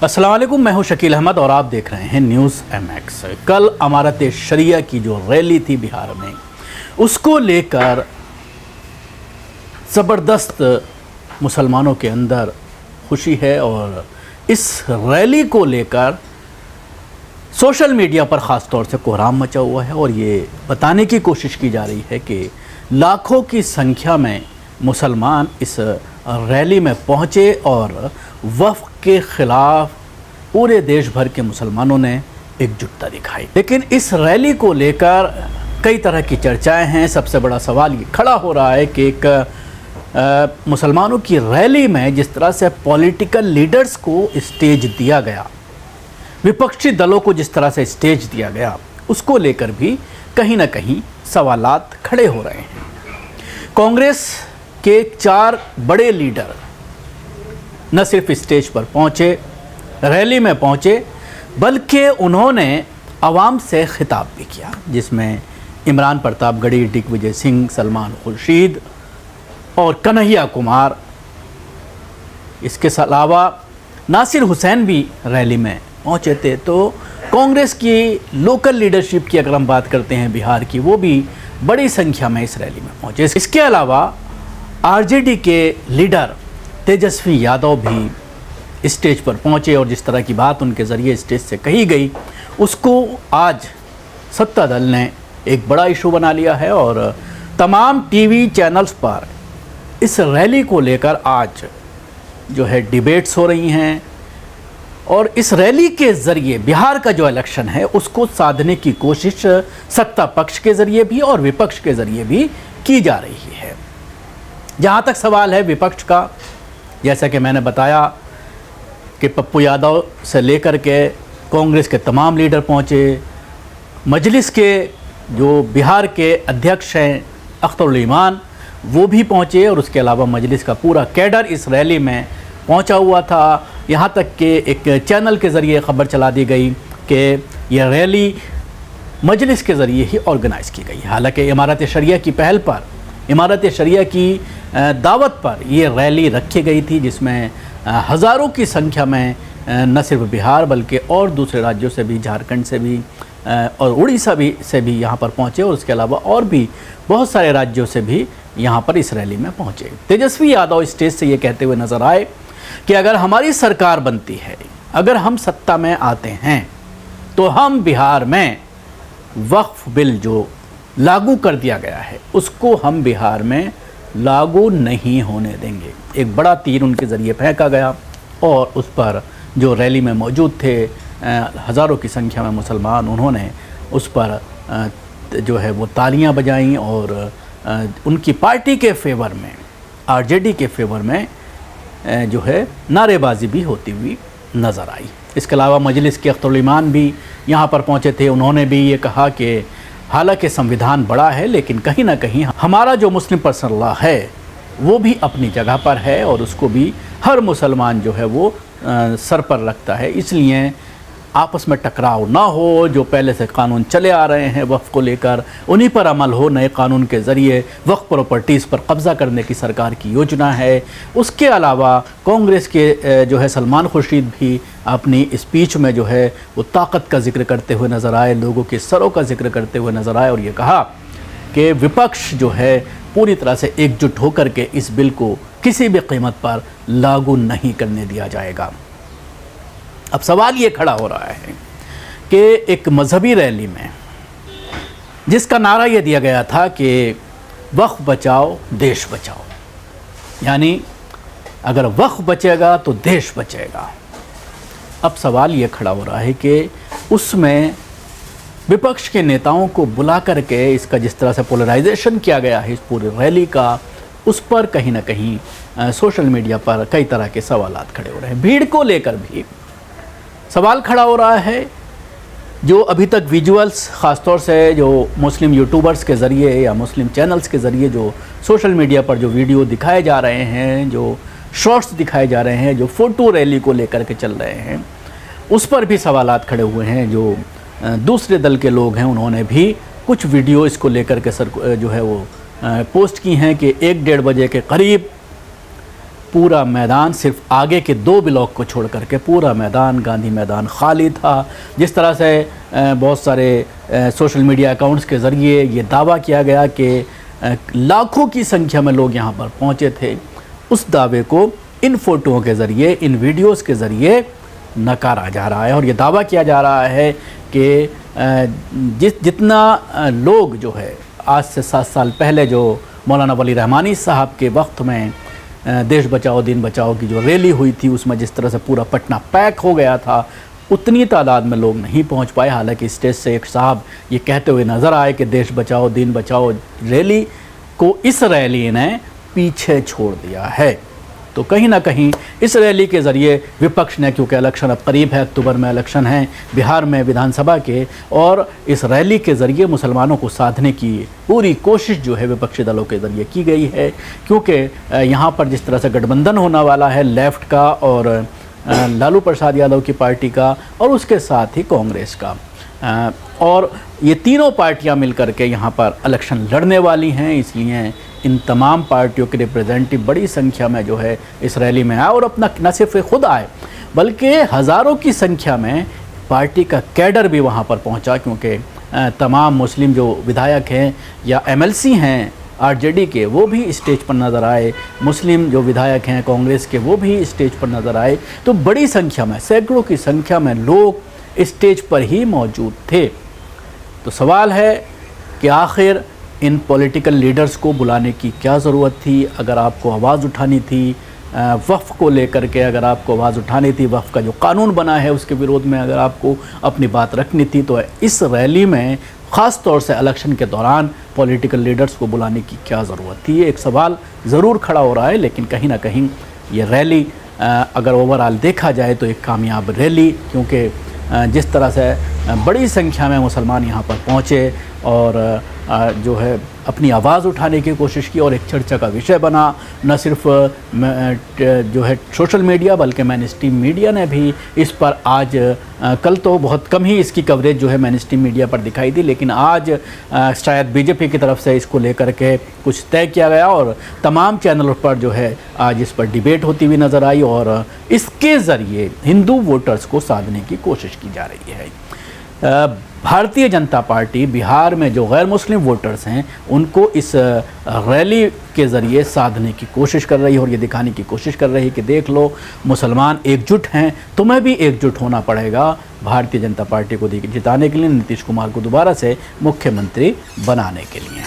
अस्सलाम वालेकुम, मैं हूं शकील अहमद और आप देख रहे हैं न्यूज़ MX। कल अमारत शरिया की जो रैली थी बिहार में, उसको लेकर ज़बरदस्त मुसलमानों के अंदर खुशी है और इस रैली को लेकर सोशल मीडिया पर ख़ास तौर से कोहराम मचा हुआ है और ये बताने की कोशिश की जा रही है कि लाखों की संख्या में मुसलमान इस रैली में पहुँचे और वफ़ के ख़िलाफ़ पूरे देश भर के मुसलमानों ने एकजुटता दिखाई। लेकिन इस रैली को लेकर कई तरह की चर्चाएं हैं। सबसे बड़ा सवाल ये खड़ा हो रहा है कि एक मुसलमानों की रैली में जिस तरह से पॉलिटिकल लीडर्स को स्टेज दिया गया, विपक्षी दलों को जिस तरह से स्टेज दिया गया, उसको लेकर भी कहीं ना कहीं सवालात खड़े हो रहे हैं। कांग्रेस के 4 बड़े लीडर न सिर्फ स्टेज पर पहुंचे, रैली में पहुंचे, बल्कि उन्होंने आवाम से खिताब भी किया, जिसमें इमरान प्रतापगढ़ी, दिग्विजय सिंह, सलमान खुर्शीद और कन्हैया कुमार, इसके अलावा नासिर हुसैन भी रैली में पहुंचे थे। तो कांग्रेस की लोकल लीडरशिप की अगर हम बात करते हैं बिहार की, वो भी बड़ी संख्या में इस रैली में पहुंचे। इसके अलावा आरजेडी के लीडर तेजस्वी यादव भी स्टेज पर पहुंचे और जिस तरह की बात उनके ज़रिए स्टेज से कही गई, उसको आज सत्ता दल ने एक बड़ा इशू बना लिया है और तमाम टीवी चैनल्स पर इस रैली को लेकर आज जो है डिबेट्स हो रही हैं और इस रैली के ज़रिए बिहार का जो इलेक्शन है उसको साधने की कोशिश सत्ता पक्ष के ज़रिए भी और विपक्ष के ज़रिए भी की जा रही है। जहाँ तक सवाल है विपक्ष का, जैसा कि मैंने बताया कि पप्पू यादव से लेकर के कांग्रेस के तमाम लीडर पहुँचे, मजलिस के जो बिहार के अध्यक्ष हैं अख्तरुल ईमान वो भी पहुँचे और उसके अलावा मजलिस का पूरा कैडर इस रैली में पहुँचा हुआ था। यहाँ तक कि एक चैनल के ज़रिए ख़बर चला दी गई कि यह रैली मजलिस के ज़रिए ही ऑर्गेनाइज़ की गई। हालांकि इमारत शरिया की पहल पर, इमारत शरिया की दावत पर ये रैली रखी गई थी, जिसमें हज़ारों की संख्या में न सिर्फ बिहार बल्कि और दूसरे राज्यों से भी, झारखंड से भी और उड़ीसा भी से भी यहाँ पर पहुँचे और उसके अलावा और भी बहुत सारे राज्यों से भी यहाँ पर इस रैली में पहुँचे। तेजस्वी यादव स्टेज से ये कहते हुए नज़र आए कि अगर हमारी सरकार बनती है, अगर हम सत्ता में आते हैं, तो हम बिहार में वक्फ बिल जो लागू कर दिया गया है उसको हम बिहार में लागू नहीं होने देंगे। एक बड़ा तीर उनके ज़रिए फेंका गया और उस पर जो रैली में मौजूद थे हज़ारों की संख्या में मुसलमान, उन्होंने उस पर जो है वो तालियां बजाईं और उनकी पार्टी के फेवर में, आरजेडी के फेवर में जो है नारेबाजी भी होती हुई नज़र आई। इसके अलावा मजलिस के अख्तरुल ईमान भी यहाँ पर पहुँचे थे। उन्होंने भी ये कहा कि हालांकि संविधान बड़ा है, लेकिन कहीं ना कहीं हमारा जो मुस्लिम पर्सनल लॉ है वो भी अपनी जगह पर है और उसको भी हर मुसलमान जो है वो सर पर रखता है। इसलिए आपस में टकराव ना हो, जो पहले से कानून चले आ रहे हैं वक्फ को लेकर, उन्हीं पर अमल हो। नए कानून के ज़रिए वक्फ प्रॉपर्टीज़ पर कब्ज़ा करने की सरकार की योजना है। उसके अलावा कांग्रेस के जो है सलमान खुर्शीद भी अपनी स्पीच में जो है वो ताकत का जिक्र करते हुए नज़र आए, लोगों के सरों का जिक्र करते हुए नज़र आए और ये कहा कि विपक्ष जो है पूरी तरह से एकजुट होकर के इस बिल को किसी भी कीमत पर लागू नहीं करने दिया जाएगा। अब सवाल ये खड़ा हो रहा है कि एक मजहबी रैली में जिसका नारा ये दिया गया था कि वक्फ बचाओ देश बचाओ, यानी अगर वक्फ बचेगा तो देश बचेगा। अब सवाल ये खड़ा हो रहा है कि उसमें विपक्ष के नेताओं को बुला करके इसका जिस तरह से पोलराइजेशन किया गया है इस पूरी रैली का, उस पर कहीं ना कहीं सोशल मीडिया पर कई तरह के सवालात खड़े हो रहे हैं। भीड़ को लेकर भी सवाल खड़ा हो रहा है। जो अभी तक विजुअल्स, ख़ासतौर से जो मुस्लिम यूट्यूबर्स के ज़रिए या मुस्लिम चैनल्स के ज़रिए जो सोशल मीडिया पर जो वीडियो दिखाए जा रहे हैं, जो शॉर्ट्स दिखाए जा रहे हैं, जो फ़ोटो रैली को लेकर के चल रहे हैं, उस पर भी सवालात खड़े हुए हैं। जो दूसरे दल के लोग हैं उन्होंने भी कुछ वीडियो इसको लेकर के जो है वो पोस्ट की हैं कि 1-1:30 बजे के करीब पूरा मैदान, सिर्फ आगे के 2 ब्लॉक को छोड़ करके पूरा मैदान, गांधी मैदान खाली था। जिस तरह से बहुत सारे सोशल मीडिया अकाउंट्स के ज़रिए ये दावा किया गया कि लाखों की संख्या में लोग यहाँ पर पहुँचे थे, उस दावे को इन फ़ोटोओं के ज़रिए, इन वीडियोज़ के ज़रिए नकारा जा रहा है। और ये दावा किया जा रहा है कि जितना लोग जो है आज से 7 साल पहले जो मौलाना वली रहमानी साहब के वक्त में देश बचाओ दीन बचाओ की जो रैली हुई थी, उसमें जिस तरह से पूरा पटना पैक हो गया था, उतनी तादाद में लोग नहीं पहुंच पाए। हालांकि स्टेज से एक साहब ये कहते हुए नज़र आए कि देश बचाओ दीन बचाओ रैली को इस रैली ने पीछे छोड़ दिया है। तो कहीं ना कहीं इस रैली के ज़रिए विपक्ष ने, क्योंकि इलेक्शन अब करीब है, अक्टूबर में इलेक्शन है बिहार में विधानसभा के, और इस रैली के ज़रिए मुसलमानों को साधने की पूरी कोशिश जो है विपक्षी दलों के ज़रिए की गई है। क्योंकि यहाँ पर जिस तरह से गठबंधन होने वाला है लेफ़्ट का और लालू प्रसाद यादव की पार्टी का और उसके साथ ही कांग्रेस का, और ये तीनों पार्टियां मिलकर के यहाँ पर इलेक्शन लड़ने वाली हैं, इसलिए इन तमाम पार्टियों के रिप्रेजेंटेटिव बड़ी संख्या में जो है इस रैली में आए और अपना न सिर्फ खुद आए बल्कि हज़ारों की संख्या में पार्टी का कैडर भी वहाँ पर पहुँचा। क्योंकि तमाम मुस्लिम जो विधायक हैं या एमएलसी हैं आरजेडी के, वो भी स्टेज पर नज़र आए, मुस्लिम जो विधायक हैं कांग्रेस के, वो भी स्टेज पर नज़र आए। तो बड़ी संख्या में, सैकड़ों की संख्या में लोग स्टेज पर ही मौजूद थे। तो सवाल है कि आखिर इन पॉलिटिकल लीडर्स को बुलाने की क्या ज़रूरत थी? अगर आपको आवाज़ उठानी थी वक्फ़ को लेकर के, अगर आपको आवाज़ उठानी थी वक्फ़ का जो कानून बना है उसके विरोध में, अगर आपको अपनी बात रखनी थी, तो इस रैली में ख़ास तौर से इलेक्शन के दौरान पॉलिटिकल लीडर्स को बुलाने की क्या ज़रूरत थी? ये एक सवाल ज़रूर खड़ा हो रहा है। लेकिन कहीं ना कहीं ये रैली अगर ओवरऑल देखा जाए तो एक कामयाब रैली, क्योंकि जिस तरह से बड़ी संख्या में मुसलमान यहाँ पर पहुँचे और जो है अपनी आवाज़ उठाने की कोशिश की और एक चर्चा का विषय बना, न सिर्फ जो है सोशल मीडिया बल्कि मेन स्ट्रीम मीडिया ने भी इस पर आज कल तो बहुत कम ही इसकी कवरेज जो है मेन स्ट्रीम मीडिया पर दिखाई दी, लेकिन आज शायद बीजेपी की तरफ से इसको लेकर के कुछ तय किया गया और तमाम चैनलों पर जो है आज इस पर डिबेट होती हुई नज़र आई और इसके ज़रिए हिंदू वोटर्स को साधने की कोशिश की जा रही है। भारतीय जनता पार्टी बिहार में जो गैर मुस्लिम वोटर्स हैं उनको इस रैली के ज़रिए साधने की कोशिश कर रही है और ये दिखाने की कोशिश कर रही है कि देख लो मुसलमान एकजुट हैं, तुम्हें भी एकजुट होना पड़ेगा भारतीय जनता पार्टी को जिताने के लिए, नीतीश कुमार को दोबारा से मुख्यमंत्री बनाने के लिए।